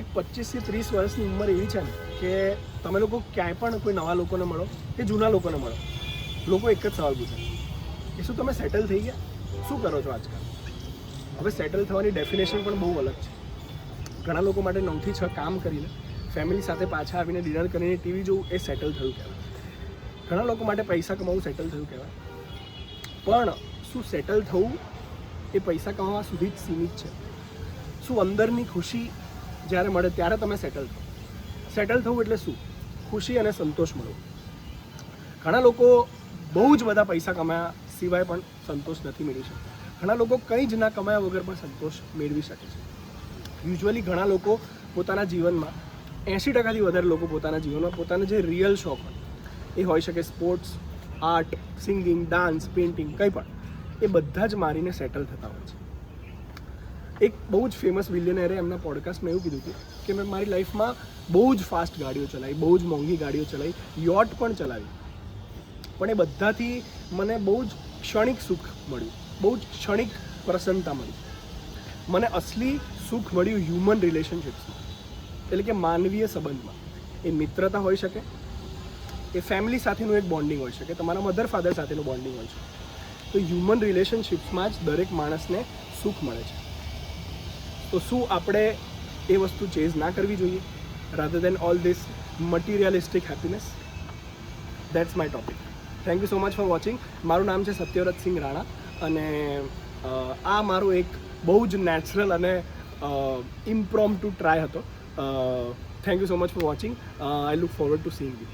એક 25 થી 30 વર્ષની ઉંમર એવી છે ને કે તમે લોકો ક્યાંય પણ કોઈ નવા લોકોને મળો કે જૂના લોકોને મળો, લોકો એક જ સવાલ પૂછે કે શું તમે સેટલ થઈ ગયા, શું કરો છો આજકાલ. હવે સેટલ થવાની ડેફિનેશન પણ બહુ અલગ છે. ઘણા લોકો માટે 9 થી 6 કામ કરીને ફેમિલી સાથે પાછા આવીને ડિનર કરીને ટીવી જોવું એ સેટલ થયું કહેવાય. ઘણા લોકો માટે પૈસા કમાવું સેટલ થયું કહેવાય. પણ શું સેટલ થવું એ પૈસા કમાવા સુધી જ સીમિત છે? શું અંદરની ખુશી જ્યારે મળે ત્યારે તમે સેટલ થો? સેટલ થવું એટલે શું? ખુશી અને સંતોષ મળવો. ઘણા લોકો બહુ જ બધા પૈસા કમાયા સિવાય પણ સંતોષ નથી મેળવી શકતા. ઘણા લોકો કંઈ જ ના કમાયા વગર પણ સંતોષ મેળવી શકે છે. યુઝ્યુઅલી ઘણા લોકો પોતાના જીવનમાં 80%થી વધારે લોકો પોતાના જીવનમાં પોતાના જે રિયલ શોખ હોય એ હોઈ શકે sports, art, singing, dance, painting, કંઈ પણ, એ બધા જ મારીને સેટલ થતા હોય છે. એક બહુ જ ફેમસ બિલિયનરે એમના પોડકાસ્ટમાં એવું કીધું હતું કે મેં મારી લાઈફમાં બહુ જ ફાસ્ટ ગાડીઓ ચલાવી, બહુ જ મોંઘી ગાડીઓ ચલાવી, યોટ પણ ચલાવી, પણ એ બધાથી મને બહુ જ ક્ષણિક સુખ મળ્યું, બહુ જ ક્ષણિક પ્રસન્નતા મળી. મને અસલી સુખ મળ્યું હ્યુમન રિલેશનશિપ્સમાં, એટલે કે માનવીય સંબંધમાં. એ મિત્રતા હોઈ શકે, એ ફેમિલી સાથેનું એક બોન્ડિંગ હોઈ શકે, તમારા મધર ફાધર સાથેનું બોન્ડિંગ હોય છે. તો હ્યુમન રિલેશનશિપ્સમાં જ દરેક માણસને સુખ મળે છે. તો શું આપણે એ વસ્તુ ચેઝ ના કરવી જોઈએ rather then all this materialistic happiness? That's my topic. Thank you so much for watching. મારું નામ છે સત્યવ્રતસિંહ રાણા અને આ મારું એક બહુ જ નેચરલ અને ઇમ્પ્રોમ્પ્ટુ ટ્રાય હતો. Thank you so much for watching. I look forward to seeing you.